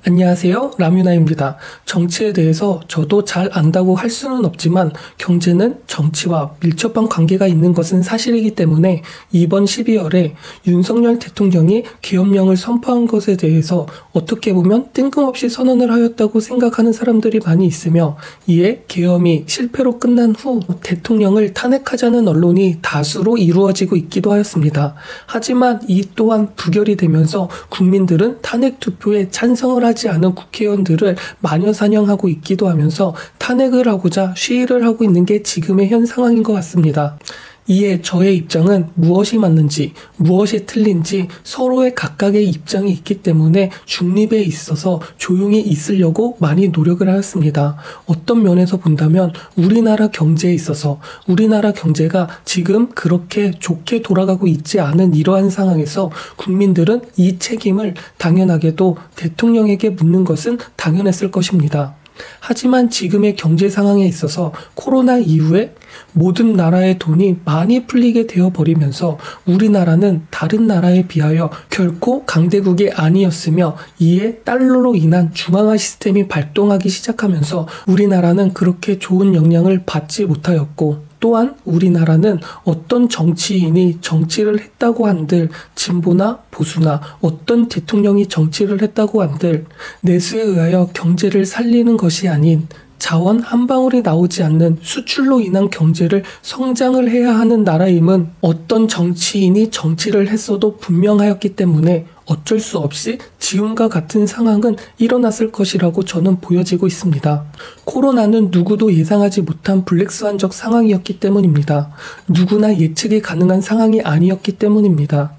안녕하세요. 라뮤나입니다. 정치에 대해서 저도 잘 안다고 할 수는 없지만 경제는 정치와 밀접한 관계가 있는 것은 사실이기 때문에 이번 12월에 윤석열 대통령이 계엄령을 선포한 것에 대해서 어떻게 보면 뜬금없이 선언을 하였다고 생각하는 사람들이 많이 있으며, 이에 계엄이 실패로 끝난 후 대통령을 탄핵하자는 언론이 다수로 이루어지고 있기도 하였습니다. 하지만 이 또한 부결이 되면서 국민들은 탄핵 투표에 찬성을 하지 않은 국회의원들을 마녀사냥하고 있기도 하면서 탄핵을 하고자 시위를 하고 있는 게 지금의 현 상황인 것 같습니다. 이에 저의 입장은 무엇이 맞는지 무엇이 틀린지 서로의 각각의 입장이 있기 때문에 중립에 있어서 조용히 있으려고 많이 노력을 하였습니다. 어떤 면에서 본다면 우리나라 경제에 있어서 우리나라 경제가 지금 그렇게 좋게 돌아가고 있지 않은 이러한 상황에서 국민들은 이 책임을 당연하게도 대통령에게 묻는 것은 당연했을 것입니다. 하지만 지금의 경제 상황에 있어서 코로나 이후에 모든 나라의 돈이 많이 풀리게 되어버리면서 우리나라는 다른 나라에 비하여 결코 강대국이 아니었으며, 이에 달러로 인한 중앙화 시스템이 발동하기 시작하면서 우리나라는 그렇게 좋은 영향을 받지 못하였고, 또한 우리나라는 어떤 정치인이 정치를 했다고 한들, 진보나 보수나 어떤 대통령이 정치를 했다고 한들 내수에 의하여 경제를 살리는 것이 아닌 자원 한 방울이 나오지 않는 수출로 인한 경제를 성장을 해야 하는 나라임은 어떤 정치인이 정치를 했어도 분명하였기 때문에 어쩔 수 없이 지금과 같은 상황은 일어났을 것이라고 저는 보여지고 있습니다. 코로나는 누구도 예상하지 못한 블랙스완적 상황이었기 때문입니다. 누구나 예측이 가능한 상황이 아니었기 때문입니다.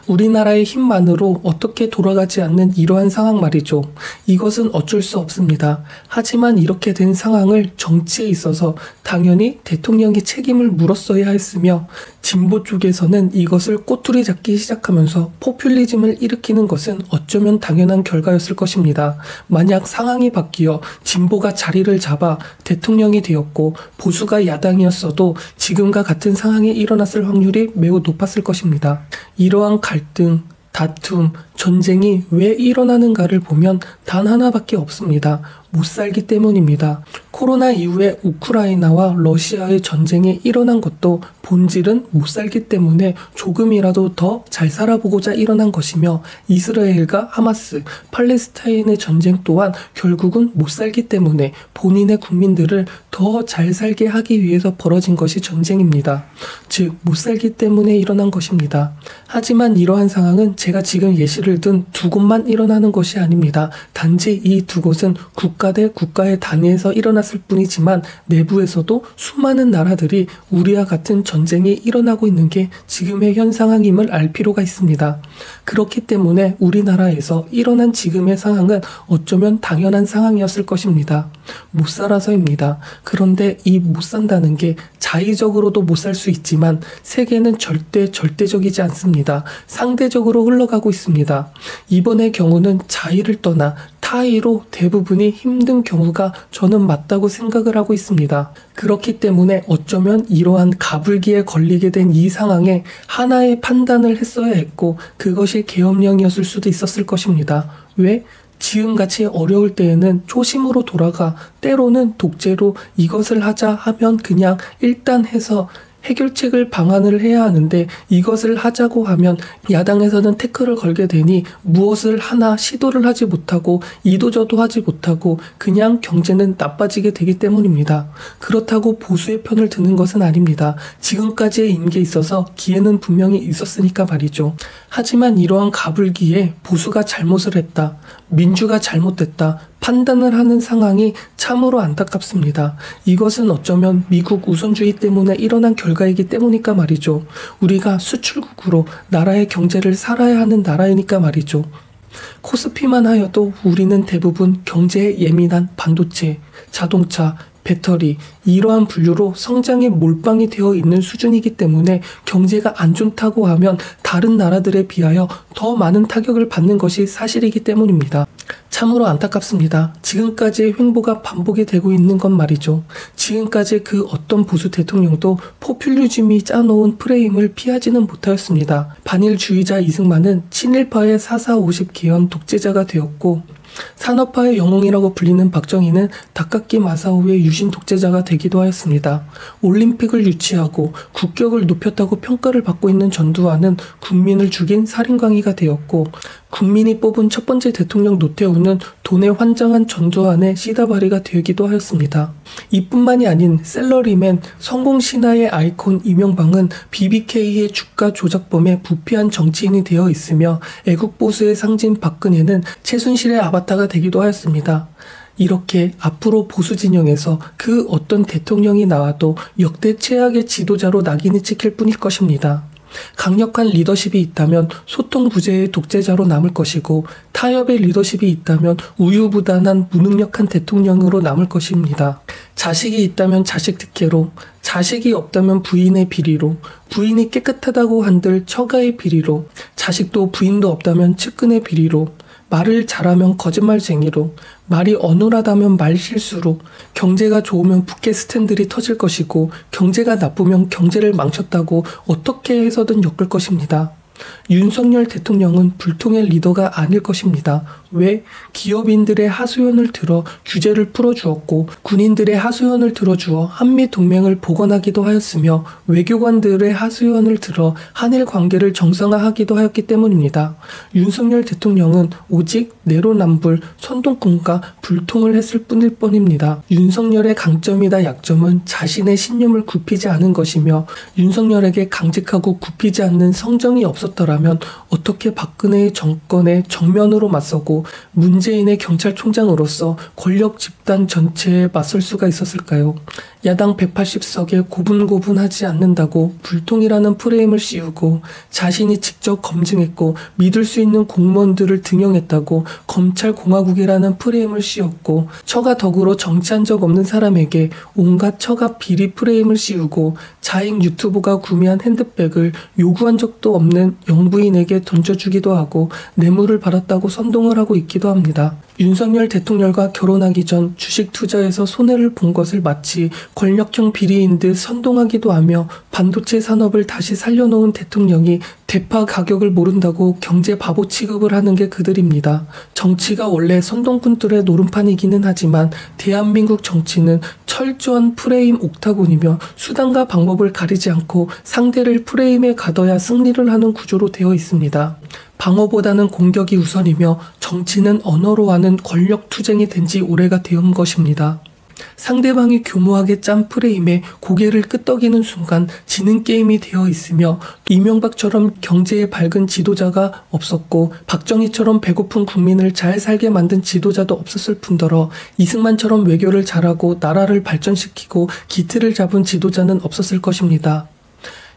우리나라의 힘만으로 어떻게 돌아가지 않는 이러한 상황 말이죠. 이것은 어쩔 수 없습니다. 하지만 이렇게 된 상황을 정치에 있어서 당연히 대통령이 책임을 물었어야 했으며, 진보 쪽에서는 이것을 꼬투리 잡기 시작하면서 포퓰리즘을 일으키는 것은 어쩌면 당연한 결과였을 것입니다. 만약 상황이 바뀌어 진보가 자리를 잡아 대통령이 되었고 보수가 야당이었어도 지금과 같은 상황이 일어났을 확률이 매우 높았을 것입니다. 이러한 갈등, 다툼, 전쟁이 왜 일어나는가를 보면 단 하나밖에 없습니다. 못 살기 때문입니다. 코로나 이후에 우크라이나와 러시아의 전쟁이 일어난 것도 본질은 못 살기 때문에 조금이라도 더 잘 살아보고자 일어난 것이며, 이스라엘과 하마스, 팔레스타인의 전쟁 또한 결국은 못 살기 때문에 본인의 국민들을 더 잘 살게 하기 위해서 벌어진 것이 전쟁입니다. 즉, 못 살기 때문에 일어난 것입니다. 하지만 이러한 상황은 제가 지금 예시를 든 두 곳만 일어나는 것이 아닙니다. 단지 이 두 곳은 국가 대 국가의 단위에서 일어났을 뿐이지만 내부에서도 수많은 나라들이 우리와 같은 전쟁이 일어나고 있는 게 지금의 현 상황임을 알 필요가 있습니다. 그렇기 때문에 우리나라에서 일어난 지금의 상황은 어쩌면 당연한 상황이었을 것입니다. 못 살아서입니다. 그런데 이 못 산다는 게 자의적으로도 못 살 수 있지만 세계는 절대적이지 않습니다. 상대적으로 흘러가고 있습니다. 이번의 경우는 자의를 떠나 타의로 대부분이 힘든 경우가 저는 맞다고 생각을 하고 있습니다. 그렇기 때문에 어쩌면 이러한 가불기에 걸리게 된 이 상황에 하나의 판단을 했어야 했고, 그것이 계엄령이었을 수도 있었을 것입니다. 왜? 지금같이 어려울 때에는 초심으로 돌아가 때로는 독재로 이것을 하자 하면 그냥 일단 해서 해결책을 방안을 해야 하는데, 이것을 하자고 하면 야당에서는 태클을 걸게 되니 무엇을 하나 시도를 하지 못하고 이도저도 하지 못하고 그냥 경제는 나빠지게 되기 때문입니다. 그렇다고 보수의 편을 드는 것은 아닙니다. 지금까지의 임기에 있어서 기회는 분명히 있었으니까 말이죠. 하지만 이러한 가불기에 보수가 잘못을 했다, 민주가 잘못됐다 판단을 하는 상황이 참으로 안타깝습니다. 이것은 어쩌면 미국 우선주의 때문에 일어난 결과이기 때문이니까 말이죠. 우리가 수출국으로 나라의 경제를 살아야 하는 나라이니까 말이죠. 코스피만 하여도 우리는 대부분 경제에 예민한 반도체, 자동차, 배터리, 이러한 분류로 성장에 몰빵이 되어 있는 수준이기 때문에 경제가 안 좋다고 하면 다른 나라들에 비하여 더 많은 타격을 받는 것이 사실이기 때문입니다. 참으로 안타깝습니다. 지금까지의 횡보가 반복이 되고 있는 건 말이죠. 지금까지 그 어떤 보수 대통령도 포퓰리즘이 짜놓은 프레임을 피하지는 못하였습니다. 반일주의자 이승만은 친일파의 4.4, 50 개헌 독재자가 되었고, 산업화의 영웅이라고 불리는 박정희는 다카키 마사오의 유신 독재자가 되기도 하였습니다. 올림픽을 유치하고 국격을 높였다고 평가를 받고 있는 전두환은 국민을 죽인 살인광이가 되었고, 국민이 뽑은 첫 번째 대통령 노태우는 돈에 환장한 전두환의 시다바리가 되기도 하였습니다. 이뿐만이 아닌 셀러리맨 성공 신화의 아이콘 이명박은 BBK의 주가 조작범에 부패한 정치인이 되어 있으며, 애국보수의 상징 박근혜는 최순실의 아바타가 되기도 하였습니다. 이렇게 앞으로 보수 진영에서 그 어떤 대통령이 나와도 역대 최악의 지도자로 낙인이 찍힐 뿐일 것입니다. 강력한 리더십이 있다면 소통 부재의 독재자로 남을 것이고, 타협의 리더십이 있다면 우유부단한 무능력한 대통령으로 남을 것입니다. 자식이 있다면 자식 특혜로, 자식이 없다면 부인의 비리로, 부인이 깨끗하다고 한들 처가의 비리로, 자식도 부인도 없다면 측근의 비리로, 말을 잘하면 거짓말쟁이로, 말이 어눌하다면 말실수로, 경제가 좋으면 부캐 스탠들이 터질 것이고, 경제가 나쁘면 경제를 망쳤다고 어떻게 해서든 엮을 것입니다. 윤석열 대통령은 불통의 리더가 아닐 것입니다. 왜? 기업인들의 하소연을 들어 규제를 풀어주었고, 군인들의 하소연을 들어주어 한미동맹을 복원하기도 하였으며, 외교관들의 하소연을 들어 한일 관계를 정상화하기도 하였기 때문입니다. 윤석열 대통령은 오직 내로남불, 선동꾼과 불통을 했을 뿐일 뻔입니다. 윤석열의 강점이다 약점은 자신의 신념을 굽히지 않은 것이며, 윤석열에게 강직하고 굽히지 않는 성정이 없었더라면 어떻게 박근혜의 정권에 정면으로 맞서고 문재인의 경찰총장으로서 권력 집단 전체에 맞설 수가 있었을까요? 야당 180석에 고분고분하지 않는다고 불통이라는 프레임을 씌우고, 자신이 직접 검증했고 믿을 수 있는 공무원들을 등용했다고 검찰공화국이라는 프레임을 씌웠고, 처가 덕으로 정치한 적 없는 사람에게 온갖 처가 비리 프레임을 씌우고, 자익 유튜버가 구매한 핸드백을 요구한 적도 없는 영부인에게 던져주기도 하고 뇌물을 받았다고 선동을 하고 있기도 합니다. 윤석열 대통령과 결혼하기 전 주식 투자에서 손해를 본 것을 마치 권력형 비리인 듯 선동하기도 하며, 반도체 산업을 다시 살려놓은 대통령이 대파 가격을 모른다고 경제 바보 취급을 하는 게 그들입니다. 정치가 원래 선동꾼들의 노름판이기는 하지만 대한민국 정치는 철저한 프레임 옥타곤이며, 수단과 방법을 가리지 않고 상대를 프레임에 가둬야 승리를 하는 구조로 되어 있습니다. 방어보다는 공격이 우선이며, 정치는 언어로 하는 권력 투쟁이 된 지 오래가 되은 것입니다. 상대방이 교모하게 짠 프레임에 고개를 끄덕이는 순간 지는 게임이 되어 있으며, 이명박처럼 경제에 밝은 지도자가 없었고, 박정희처럼 배고픈 국민을 잘 살게 만든 지도자도 없었을 뿐더러, 이승만처럼 외교를 잘하고 나라를 발전시키고 기틀을 잡은 지도자는 없었을 것입니다.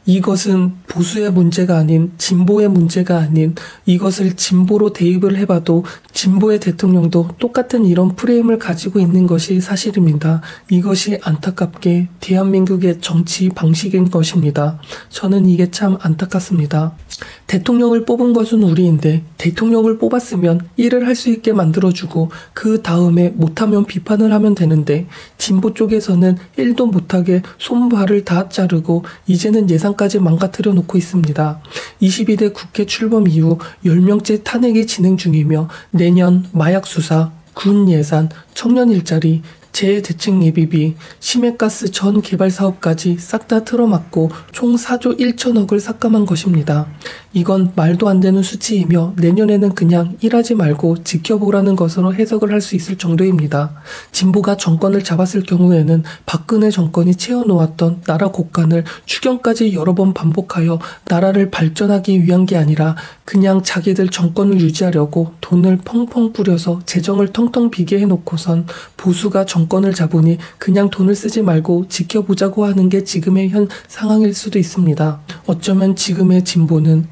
이것은 보수의 문제가 아닌 진보의 문제가 아닌, 이것을 진보로 대입을 해봐도 진보의 대통령도 똑같은 이런 프레임을 가지고 있는 것이 사실입니다. 이것이 안타깝게 대한민국의 정치 방식인 것입니다. 저는 이게 참 안타깝습니다. 대통령을 뽑은 것은 우리인데, 대통령을 뽑았으면 일을 할 수 있게 만들어주고 그 다음에 못하면 비판을 하면 되는데, 진보 쪽에서는 일도 못하게 손발을 다 자르고 이제는 예산까지 망가뜨려 놓고 있습니다. 22대 국회 출범 이후 10명째 탄핵이 진행 중이며, 내년 마약 수사, 군 예산, 청년 일자리, 재해대책 예비비, 심해가스 전 개발 사업까지 싹 다 틀어막고 총 4조 1천억을 삭감한 것입니다. 이건 말도 안 되는 수치이며, 내년에는 그냥 일하지 말고 지켜보라는 것으로 해석을 할 수 있을 정도입니다. 진보가 정권을 잡았을 경우에는 박근혜 정권이 채워놓았던 나라 곳간을 추경까지 여러 번 반복하여 나라를 발전하기 위한 게 아니라 그냥 자기들 정권을 유지하려고 돈을 펑펑 뿌려서 재정을 텅텅 비게 해놓고선 보수가 정권을 잡으니 그냥 돈을 쓰지 말고 지켜보자고 하는 게 지금의 현 상황일 수도 있습니다. 어쩌면 지금의 진보는,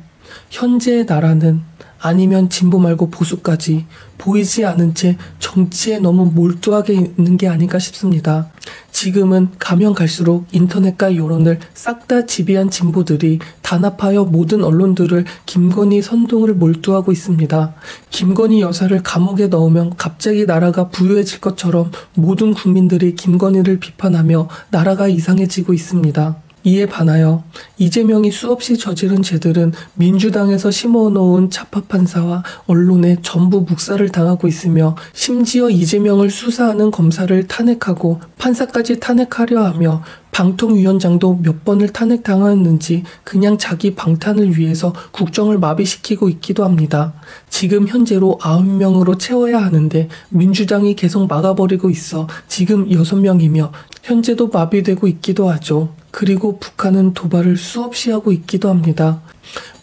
현재의 나라는, 아니면 진보 말고 보수까지 보이지 않은 채 정치에 너무 몰두하게 있는 게 아닌가 싶습니다. 지금은 가면 갈수록 인터넷과 여론을 싹 다 지배한 진보들이 단합하여 모든 언론들을 김건희 선동을 몰두하고 있습니다. 김건희 여사를 감옥에 넣으면 갑자기 나라가 부유해질 것처럼 모든 국민들이 김건희를 비판하며 나라가 이상해지고 있습니다. 이에 반하여 이재명이 수없이 저지른 죄들은 민주당에서 심어놓은 좌파 판사와 언론에 전부 묵살을 당하고 있으며 심지어 이재명을 수사하는 검사를 탄핵하고 판사까지 탄핵하려 하며 방통위원장도 몇 번을 탄핵당하였는지 그냥 자기 방탄을 위해서 국정을 마비시키고 있기도 합니다. 지금 현재로 9명으로 채워야 하는데 민주당이 계속 막아버리고 있어 지금 6명이며 현재도 마비되고 있기도 하죠. 그리고 북한은 도발을 수없이 하고 있기도 합니다.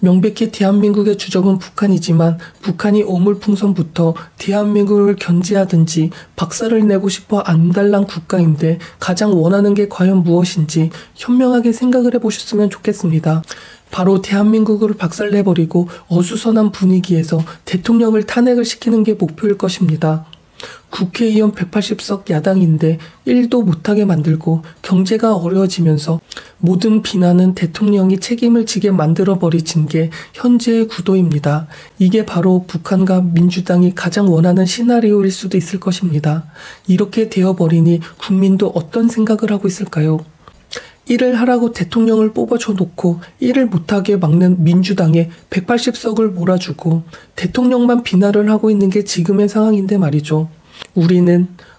명백히 대한민국의 주적은 북한이지만 북한이 오물풍선부터 대한민국을 견제하든지 박살을 내고 싶어 안달난 국가인데 가장 원하는 게 과연 무엇인지 현명하게 생각을 해보셨으면 좋겠습니다. 바로 대한민국을 박살내버리고 어수선한 분위기에서 대통령을 탄핵을 시키는 게 목표일 것입니다. 국회의원 180석 야당인데 1도 못하게 만들고 경제가 어려워지면서 모든 비난은 대통령이 책임을 지게 만들어버리진 게 현재의 구도입니다. 이게 바로 북한과 민주당이 가장 원하는 시나리오일 수도 있을 것입니다. 이렇게 되어버리니 국민도 어떤 생각을 하고 있을까요? 일을 하라고 대통령을 뽑아줘 놓고 일을 못하게 막는 민주당에 180석을 몰아주고 대통령만 비난을 하고 있는 게 지금의 상황인데 말이죠.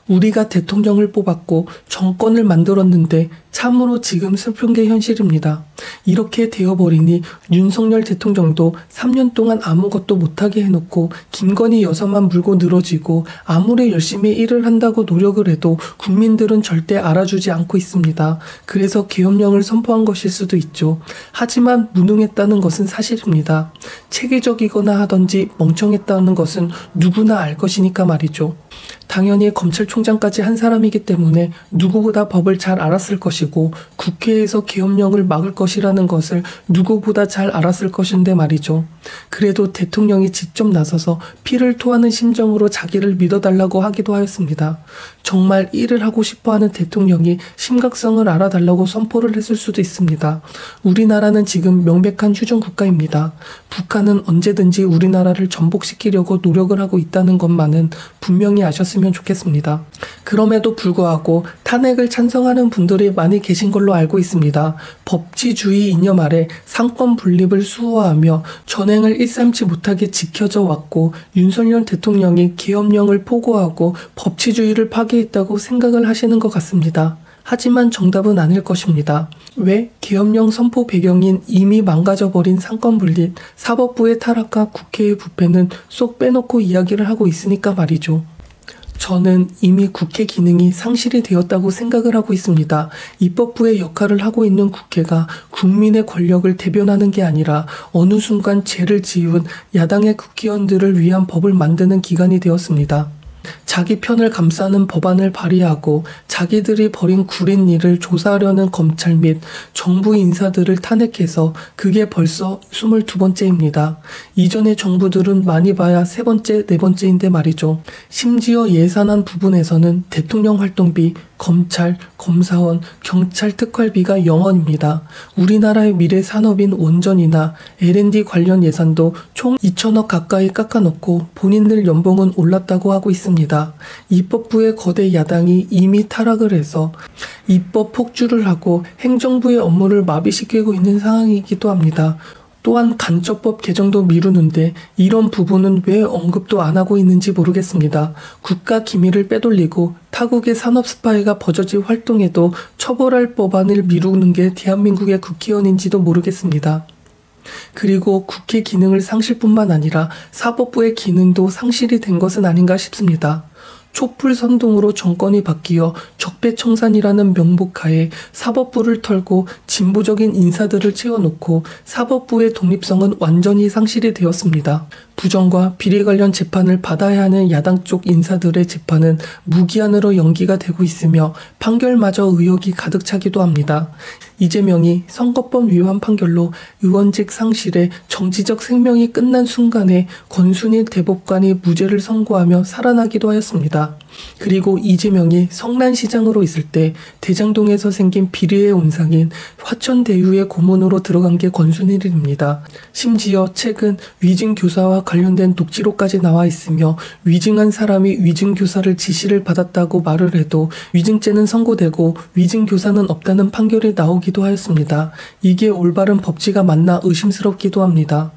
우리가 대통령을 뽑았고 정권을 만들었는데 참으로 지금 슬픈 게 현실입니다. 이렇게 되어버리니 윤석열 대통령도 3년 동안 아무것도 못하게 해놓고 김건희 여사만 물고 늘어지고 아무리 열심히 일을 한다고 노력을 해도 국민들은 절대 알아주지 않고 있습니다. 그래서 계엄령을 선포한 것일 수도 있죠. 하지만 무능했다는 것은 사실입니다. 체계적이거나 하던지 멍청했다는 것은 누구나 알 것이니까 말이죠. 당연히 검찰총장까지 한 사람이기 때문에 누구보다 법을 잘 알았을 것이고 국회에서 계엄령을 막을 것이라는 것을 누구보다 잘 알았을 것인데 말이죠. 그래도 대통령이 직접 나서서 피를 토하는 심정으로 자기를 믿어달라고 하기도 하였습니다. 정말 일을 하고 싶어하는 대통령이 심각성을 알아달라고 선포를 했을 수도 있습니다. 우리나라는 지금 명백한 휴전국가입니다. 북한은 언제든지 우리나라를 전복시키려고 노력을 하고 있다는 것만은 분명히 아셨으면 좋겠습니다. 그럼에도 불구하고 탄핵을 찬성하는 분들이 많이 계신 걸로 알고 있습니다. 법치주의 이념 아래 상권 분립을 수호하며 전횡을 일삼지 못하게 지켜져 왔고 윤석열 대통령이 계엄령을 포고하고 법치주의를 파괴했다고 생각을 하시는 것 같습니다. 하지만 정답은 아닐 것입니다. 왜? 계엄령 선포 배경인 이미 망가져버린 상권분립, 사법부의 타락과 국회의 부패는 쏙 빼놓고 이야기를 하고 있으니까 말이죠. 저는 이미 국회 기능이 상실이 되었다고 생각을 하고 있습니다. 입법부의 역할을 하고 있는 국회가 국민의 권력을 대변하는 게 아니라 어느 순간 죄를 지은 야당의 국회의원들을 위한 법을 만드는 기관이 되었습니다. 자기 편을 감싸는 법안을 발의하고 자기들이 벌인 구린 일을 조사하려는 검찰 및 정부 인사들을 탄핵해서 그게 벌써 22번째입니다. 이전의 정부들은 많이 봐야 3번째, 4번째인데 말이죠. 심지어 예산안 부분에서는 대통령 활동비, 검찰, 검사원, 경찰 특활비가 0원입니다. 우리나라의 미래 산업인 원전이나 L&D 관련 예산도 총 2천억 가까이 깎아놓고 본인들 연봉은 올랐다고 하고 있습니다. 입법부의 거대 야당이 이미 타락을 해서 입법 폭주를 하고 행정부의 업무를 마비시키고 있는 상황이기도 합니다. 또한 간접법 개정도 미루는데 이런 부분은 왜 언급도 안 하고 있는지 모르겠습니다. 국가 기밀을 빼돌리고 타국의 산업 스파이가 버젓이 활동해도 처벌할 법안을 미루는 게 대한민국의 국회의원인지도 모르겠습니다. 그리고 국회 기능을 상실뿐만 아니라 사법부의 기능도 상실이 된 것은 아닌가 싶습니다. 촛불 선동으로 정권이 바뀌어 적폐청산이라는 명목하에 사법부를 털고 진보적인 인사들을 채워놓고 사법부의 독립성은 완전히 상실이 되었습니다. 부정과 비리 관련 재판을 받아야 하는 야당 쪽 인사들의 재판은 무기한으로 연기가 되고 있으며 판결마저 의혹이 가득 차기도 합니다. 이재명이 선거법 위반 판결로 의원직 상실에 정치적 생명이 끝난 순간에 권순일 대법관이 무죄를 선고하며 살아나기도 하였습니다. 그리고 이재명이 성남시장으로 있을 때 대장동에서 생긴 비리의 온상인 화천대유의 고문으로 들어간 게 권순일입니다. 심지어 최근 위증교사와 관련된 녹취록까지 나와 있으며 위증한 사람이 위증교사를 지시를 받았다고 말을 해도 위증죄는 선고되고 위증교사는 없다는 판결이 나오기도 하였습니다. 이게 올바른 법치가 맞나 의심스럽기도 합니다.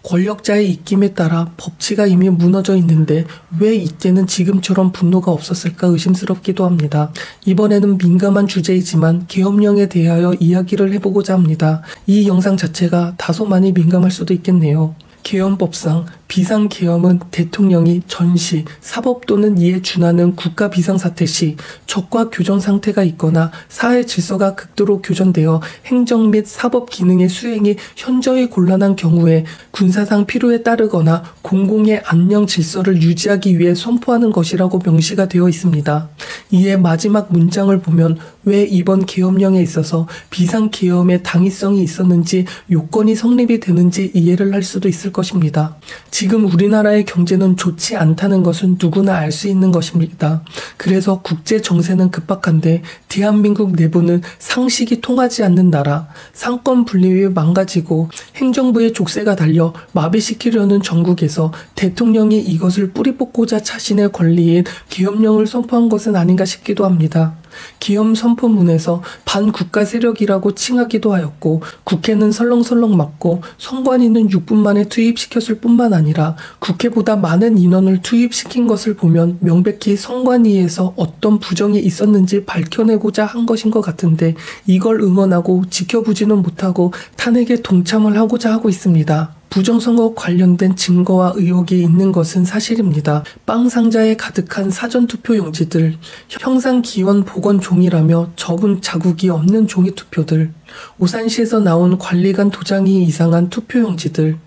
권력자의 입김에 따라 법치가 이미 무너져 있는데 왜 이때는 지금처럼 분노가 없었을까 의심스럽기도 합니다. 이번에는 민감한 주제이지만 계엄령에 대하여 이야기를 해보고자 합니다. 이 영상 자체가 다소 많이 민감할 수도 있겠네요. 계엄법상 비상계엄은 대통령이 전시, 사법 또는 이에 준하는 국가 비상사태 시 적과 교전 상태가 있거나 사회 질서가 극도로 교전되어 행정 및 사법 기능의 수행이 현저히 곤란한 경우에 군사상 필요에 따르거나 공공의 안녕 질서를 유지하기 위해 선포하는 것이라고 명시가 되어 있습니다. 이에 마지막 문장을 보면 왜 이번 계엄령에 있어서 비상계엄의 당위성이 있었는지 요건이 성립이 되는지 이해를 할 수도 있을 것입니다. 지금 우리나라의 경제는 좋지 않다는 것은 누구나 알 수 있는 것입니다. 그래서 국제 정세는 급박한데 대한민국 내부는 상식이 통하지 않는 나라, 상권 분립이 망가지고 행정부의 족쇄가 달려 마비시키려는 전국에서 대통령이 이것을 뿌리 뽑고자 자신의 권리인 계엄령을 선포한 것은 아닌가 싶기도 합니다. 계엄 선포문에서 반국가 세력이라고 칭하기도 하였고 국회는 설렁설렁 막고 선관위는 6분 만에 투입시켰을 뿐만 아니라 국회보다 많은 인원을 투입시킨 것을 보면 명백히 선관위에서 어떤 부정이 있었는지 밝혀내고자 한 것인 것 같은데 이걸 응원하고 지켜보지는 못하고 탄핵에 동참을 하고자 하고 있습니다. 부정선거 관련된 증거와 의혹이 있는 것은 사실입니다. 빵 상자에 가득한 사전투표 용지들, 형상기원 복원 종이라며 접은 자국이 없는 종이투표들, 오산시에서 나온 관리관 도장이 이상한 투표용지들,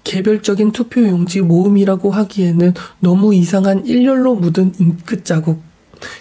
개별적인 투표용지 모음이라고 하기에는 너무 이상한 일렬로 묻은 잉크 자국,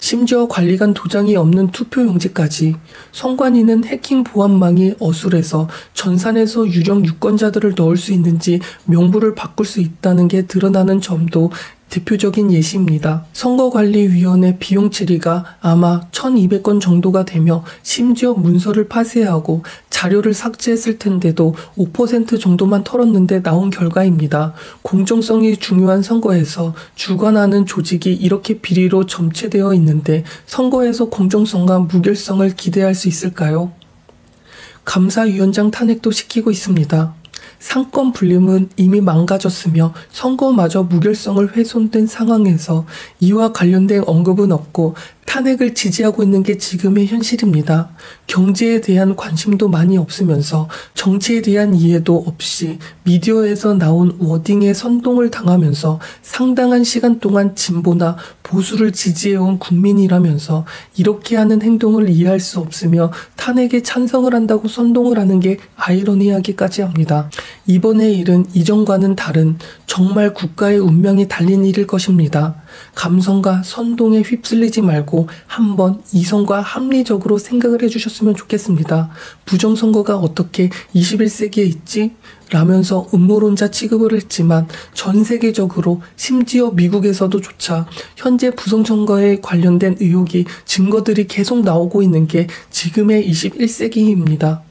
심지어 관리관 도장이 없는 투표용지까지. 선관위는 해킹 보안망이 어술해서 전산에서 유령 유권자들을 넣을 수 있는지 명부를 바꿀 수 있다는 게 드러나는 점도 대표적인 예시입니다. 선거관리위원회 비용 처리가 아마 1200건 정도가 되며 심지어 문서를 파쇄하고 자료를 삭제했을 텐데도 5% 정도만 털었는데 나온 결과입니다. 공정성이 중요한 선거에서 주관하는 조직이 이렇게 비리로 점체되어 있는데 선거에서 공정성과 무결성을 기대할 수 있을까요? 감사위원장 탄핵도 시키고 있습니다. 상권 분립은 이미 망가졌으며 선거마저 무결성을 훼손된 상황에서 이와 관련된 언급은 없고 탄핵을 지지하고 있는 게 지금의 현실입니다. 경제에 대한 관심도 많이 없으면서 정치에 대한 이해도 없이 미디어에서 나온 워딩에 선동을 당하면서 상당한 시간 동안 진보나 보수를 지지해온 국민이라면서 이렇게 하는 행동을 이해할 수 없으며 탄핵에 찬성을 한다고 선동을 하는 게 아이러니하기까지 합니다. 이번의 일은 이전과는 다른 정말 국가의 운명이 달린 일일 것입니다. 감성과 선동에 휩쓸리지 말고 한번 이성과 합리적으로 생각을 해주셨으면 좋겠습니다. 부정선거가 어떻게 21세기에 있지? 라면서 음모론자 취급을 했지만 전 세계적으로 심지어 미국에서도 조차 현재 부정선거에 관련된 의혹이 증거들이 계속 나오고 있는 게 지금의 21세기입니다.